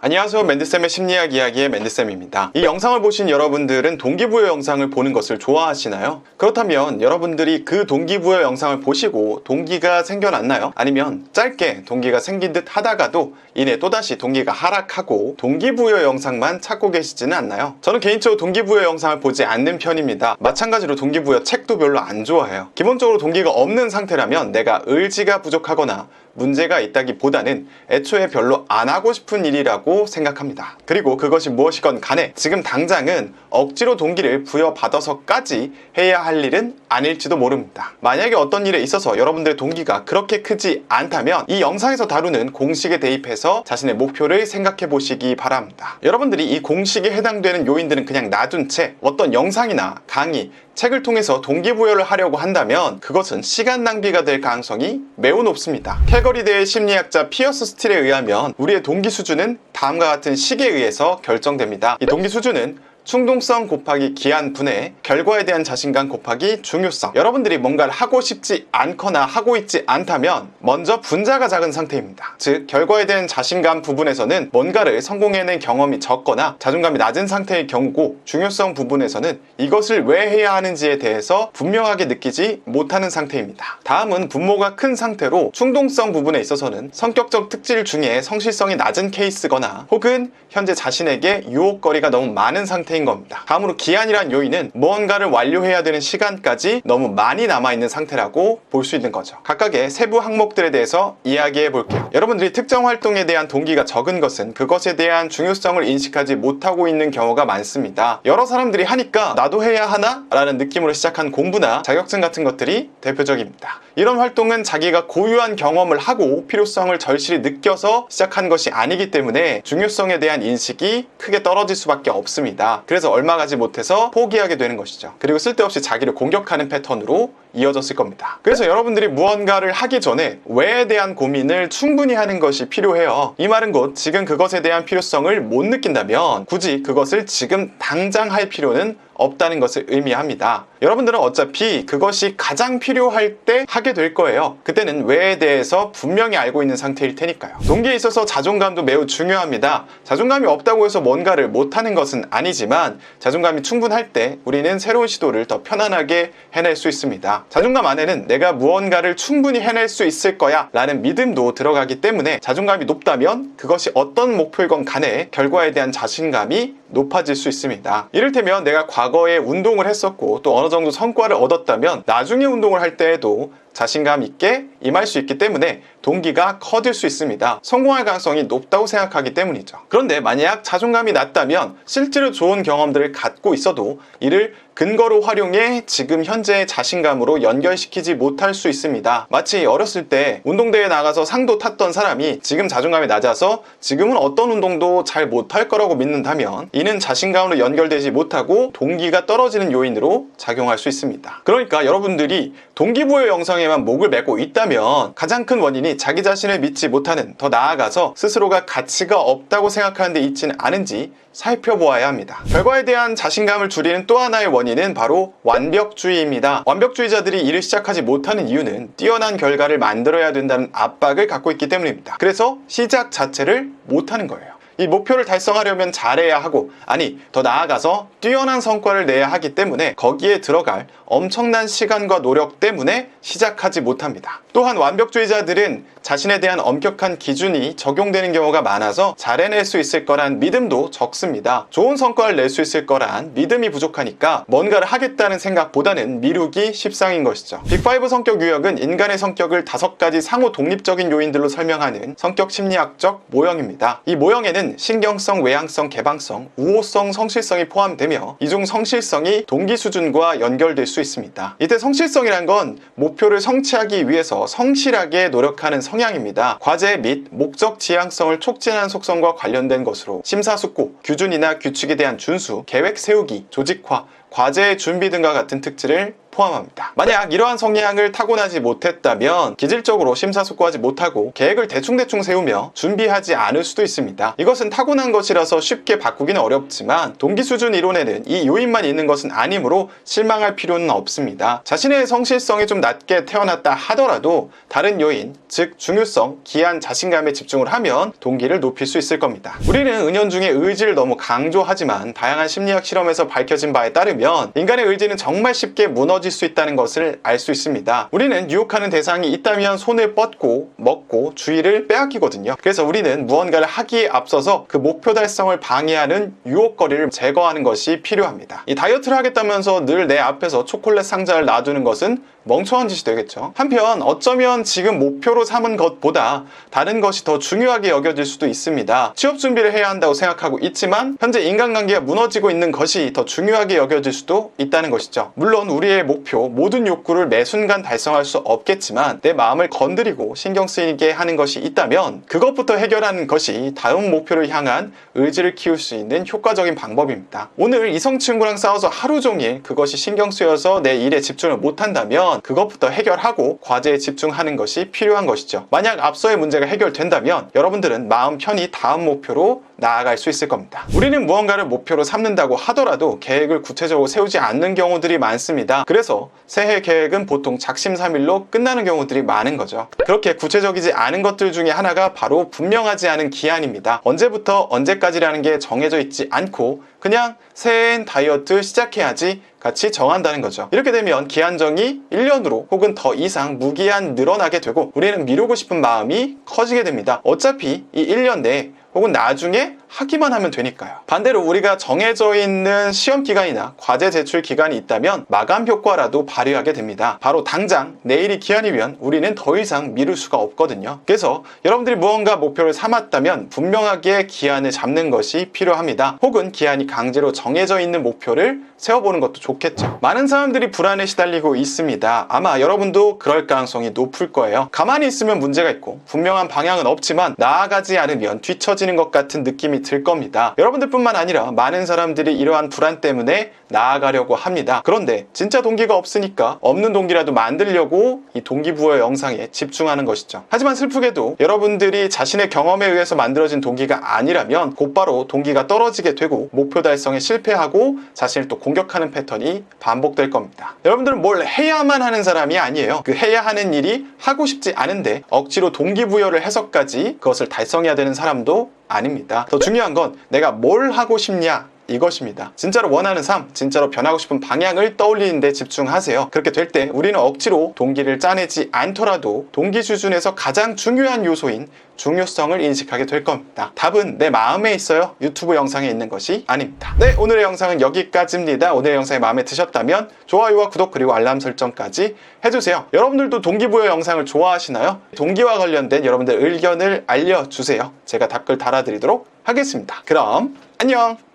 안녕하세요. 맨드쌤의 심리학 이야기의 맨드쌤입니다. 이 영상을 보신 여러분들은 동기부여 영상을 보는 것을 좋아하시나요? 그렇다면 여러분들이 그 동기부여 영상을 보시고 동기가 생겨났나요? 아니면 짧게 동기가 생긴 듯 하다가도 이내 또다시 동기가 하락하고 동기부여 영상만 찾고 계시지는 않나요? 저는 개인적으로 동기부여 영상을 보지 않는 편입니다. 마찬가지로 동기부여 책도 별로 안 좋아해요. 기본적으로 동기가 없는 상태라면 내가 의지가 부족하거나 문제가 있다기보다는 애초에 별로 안 하고 싶은 일이라고 생각합니다. 그리고 그것이 무엇이건 간에 지금 당장은 억지로 동기를 부여받아서까지 해야 할 일은 아닐지도 모릅니다. 만약에 어떤 일에 있어서 여러분들의 동기가 그렇게 크지 않다면 이 영상에서 다루는 공식에 대입해서 자신의 목표를 생각해 보시기 바랍니다. 여러분들이 이 공식에 해당되는 요인들은 그냥 놔둔 채 어떤 영상이나 강의, 책을 통해서 동기부여를 하려고 한다면 그것은 시간 낭비가 될 가능성이 매우 높습니다. 캘거리대의 심리학자 피어스 스틸에 의하면 우리의 동기 수준은 다음과 같은 식에 의해서 결정됩니다. 이 동기 수준은 충동성 곱하기 기한 분의 결과에 대한 자신감 곱하기 중요성. 여러분들이 뭔가를 하고 싶지 않거나 하고 있지 않다면 먼저 분자가 작은 상태입니다. 즉 결과에 대한 자신감 부분에서는 뭔가를 성공해낸 경험이 적거나 자존감이 낮은 상태의 경우고, 중요성 부분에서는 이것을 왜 해야 하는지에 대해서 분명하게 느끼지 못하는 상태입니다. 다음은 분모가 큰 상태로 충동성 부분에 있어서는 성격적 특질 중에 성실성이 낮은 케이스거나 혹은 현재 자신에게 유혹거리가 너무 많은 상태 겁니다. 다음으로 기한이란 요인은 무언가를 완료해야 되는 시간까지 너무 많이 남아있는 상태라고 볼 수 있는 거죠. 각각의 세부 항목들에 대해서 이야기해 볼게요. 여러분들이 특정 활동에 대한 동기가 적은 것은 그것에 대한 중요성을 인식하지 못하고 있는 경우가 많습니다. 여러 사람들이 하니까 나도 해야 하나? 라는 느낌으로 시작한 공부나 자격증 같은 것들이 대표적입니다. 이런 활동은 자기가 고유한 경험을 하고 필요성을 절실히 느껴서 시작한 것이 아니기 때문에 중요성에 대한 인식이 크게 떨어질 수밖에 없습니다. 그래서 얼마 가지 못해서 포기하게 되는 것이죠. 그리고 쓸데없이 자기를 공격하는 패턴으로 이어졌을 겁니다. 그래서 여러분들이 무언가를 하기 전에 왜에 대한 고민을 충분히 하는 것이 필요해요. 이 말은 곧 지금 그것에 대한 필요성을 못 느낀다면 굳이 그것을 지금 당장 할 필요는 없다는 것을 의미합니다. 여러분들은 어차피 그것이 가장 필요할 때 하게 될 거예요. 그때는 왜에 대해서 분명히 알고 있는 상태일 테니까요. 동기에 있어서 자존감도 매우 중요합니다. 자존감이 없다고 해서 뭔가를 못하는 것은 아니지만 자존감이 충분할 때 우리는 새로운 시도를 더 편안하게 해낼 수 있습니다. 자존감 안에는 내가 무언가를 충분히 해낼 수 있을 거야 라는 믿음도 들어가기 때문에 자존감이 높다면 그것이 어떤 목표이건 간에 결과에 대한 자신감이 높아질 수 있습니다. 이를테면 내가 과거에 운동을 했었고 또 어느 정도 성과를 얻었다면 나중에 운동을 할 때에도 자신감 있게 임할 수 있기 때문에 동기가 커질 수 있습니다. 성공할 가능성이 높다고 생각하기 때문이죠. 그런데 만약 자존감이 낮다면 실제로 좋은 경험들을 갖고 있어도 이를 근거로 활용해 지금 현재의 자신감으로 연결시키지 못할 수 있습니다. 마치 어렸을 때 운동대회에 나가서 상도 탔던 사람이 지금 자존감이 낮아서 지금은 어떤 운동도 잘 못할 거라고 믿는다면 이는 자신감으로 연결되지 못하고 동기가 떨어지는 요인으로 작용할 수 있습니다. 그러니까 여러분들이 동기부여 영상에만 목을 메고 있다면 가장 큰 원인이 자기 자신을 믿지 못하는, 더 나아가서 스스로가 가치가 없다고 생각하는 데 있지는 않은지 살펴보아야 합니다. 결과에 대한 자신감을 줄이는 또 하나의 원인은 바로 완벽주의입니다. 완벽주의자들이 일을 시작하지 못하는 이유는 뛰어난 결과를 만들어야 된다는 압박을 갖고 있기 때문입니다. 그래서 시작 자체를 못하는 거예요. 이 목표를 달성하려면 잘해야 하고, 아니 더 나아가서 뛰어난 성과를 내야 하기 때문에 거기에 들어갈 엄청난 시간과 노력 때문에 시작하지 못합니다. 또한 완벽주의자들은 자신에 대한 엄격한 기준이 적용되는 경우가 많아서 잘 해낼 수 있을 거란 믿음도 적습니다. 좋은 성과를 낼 수 있을 거란 믿음이 부족하니까 뭔가를 하겠다는 생각보다는 미루기 십상인 것이죠. 빅5 성격 유형은 인간의 성격을 5가지 상호 독립적인 요인들로 설명하는 성격 심리학적 모형입니다. 이 모형에는 신경성, 외향성, 개방성, 우호성, 성실성이 포함되며 이 중 성실성이 동기 수준과 연결될 수 있습니다. 이때 성실성이란 건 목표를 성취하기 위해서 성실하게 노력하는 성향입니다. 과제 및 목적 지향성을 촉진하는 속성과 관련된 것으로 심사숙고, 규준이나 규칙에 대한 준수, 계획 세우기, 조직화, 과제의 준비 등과 같은 특질을 포함합니다. 만약 이러한 성향을 타고나지 못했다면 기질적으로 심사숙고하지 못하고 계획을 대충대충 세우며 준비하지 않을 수도 있습니다. 이것은 타고난 것이라서 쉽게 바꾸기는 어렵지만 동기 수준 이론에는 이 요인만 있는 것은 아니므로 실망할 필요는 없습니다. 자신의 성실성이 좀 낮게 태어났다 하더라도 다른 요인, 즉 중요성, 기한, 자신감에 집중을 하면 동기를 높일 수 있을 겁니다. 우리는 은연중에 의지를 너무 강조하지만 다양한 심리학 실험에서 밝혀진 바에 따르면 인간의 의지는 정말 쉽게 무너질 수 있다는 것을 알 수 있습니다. 우리는 유혹하는 대상이 있다면 손을 뻗고 먹고 주의를 빼앗기거든요. 그래서 우리는 무언가를 하기에 앞서서 그 목표 달성을 방해하는 유혹거리를 제거하는 것이 필요합니다. 이 다이어트를 하겠다면서 늘 내 앞에서 초콜릿 상자를 놔두는 것은 멍청한 짓이 되겠죠. 한편 어쩌면 지금 목표로 삼은 것보다 다른 것이 더 중요하게 여겨질 수도 있습니다. 취업 준비를 해야 한다고 생각하고 있지만 현재 인간관계가 무너지고 있는 것이 더 중요하게 여겨질 수도 있다는 것이죠. 물론 우리의 목표, 모든 욕구를 매 순간 달성할 수 없겠지만 내 마음을 건드리고 신경 쓰이게 하는 것이 있다면 그것부터 해결하는 것이 다음 목표를 향한 의지를 키울 수 있는 효과적인 방법입니다. 오늘 이성 친구랑 싸워서 하루 종일 그것이 신경 쓰여서 내 일에 집중을 못한다면 그것부터 해결하고 과제에 집중하는 것이 필요한 것이죠. 만약 앞서의 문제가 해결된다면 여러분들은 마음 편히 다음 목표로 나아갈 수 있을 겁니다. 우리는 무언가를 목표로 삼는다고 하더라도 계획을 구체적으로 세우지 않는 경우들이 많습니다. 그래서 새해 계획은 보통 작심삼일로 끝나는 경우들이 많은 거죠. 그렇게 구체적이지 않은 것들 중에 하나가 바로 분명하지 않은 기한입니다. 언제부터 언제까지라는 게 정해져 있지 않고 그냥 새해엔 다이어트 시작해야지 같이 정한다는 거죠. 이렇게 되면 기한정이 1년으로 혹은 더 이상 무기한 늘어나게 되고 우리는 미루고 싶은 마음이 커지게 됩니다. 어차피 이 1년 내에 혹은 나중에 하기만 하면 되니까요. 반대로 우리가 정해져 있는 시험 기간이나 과제 제출 기간이 있다면 마감 효과라도 발휘하게 됩니다. 바로 당장 내일이 기한이면 우리는 더 이상 미룰 수가 없거든요. 그래서 여러분들이 무언가 목표를 삼았다면 분명하게 기한을 잡는 것이 필요합니다. 혹은 기한이 강제로 정해져 있는 목표를 세워보는 것도 좋겠죠. 많은 사람들이 불안에 시달리고 있습니다. 아마 여러분도 그럴 가능성이 높을 거예요. 가만히 있으면 문제가 있고 분명한 방향은 없지만 나아가지 않으면 뒤처지는 것 같은 느낌이 들 겁니다. 여러분들뿐만 아니라 많은 사람들이 이러한 불안 때문에 나아가려고 합니다. 그런데 진짜 동기가 없으니까 없는 동기라도 만들려고 이 동기부여 영상에 집중하는 것이죠. 하지만 슬프게도 여러분들이 자신의 경험에 의해서 만들어진 동기가 아니라면 곧바로 동기가 떨어지게 되고 목표 달성에 실패하고 자신을 또 공격하는 패턴이 반복될 겁니다. 여러분들은 뭘 해야만 하는 사람이 아니에요. 그 해야 하는 일이 하고 싶지 않은데 억지로 동기부여를 해서까지 그것을 달성해야 되는 사람도 아닙니다. 더 중요한 건 내가 뭘 하고 싶냐 이것입니다. 진짜로 원하는 삶, 진짜로 변하고 싶은 방향을 떠올리는 데 집중하세요. 그렇게 될 때 우리는 억지로 동기를 짜내지 않더라도 동기 수준에서 가장 중요한 요소인 중요성을 인식하게 될 겁니다. 답은 내 마음에 있어요. 유튜브 영상에 있는 것이 아닙니다. 네, 오늘의 영상은 여기까지입니다. 오늘의 영상이 마음에 드셨다면 좋아요와 구독 그리고 알람 설정까지 해주세요. 여러분들도 동기부여 영상을 좋아하시나요? 동기와 관련된 여러분들 의견을 알려주세요. 제가 댓글 달아드리도록 하겠습니다. 그럼 안녕!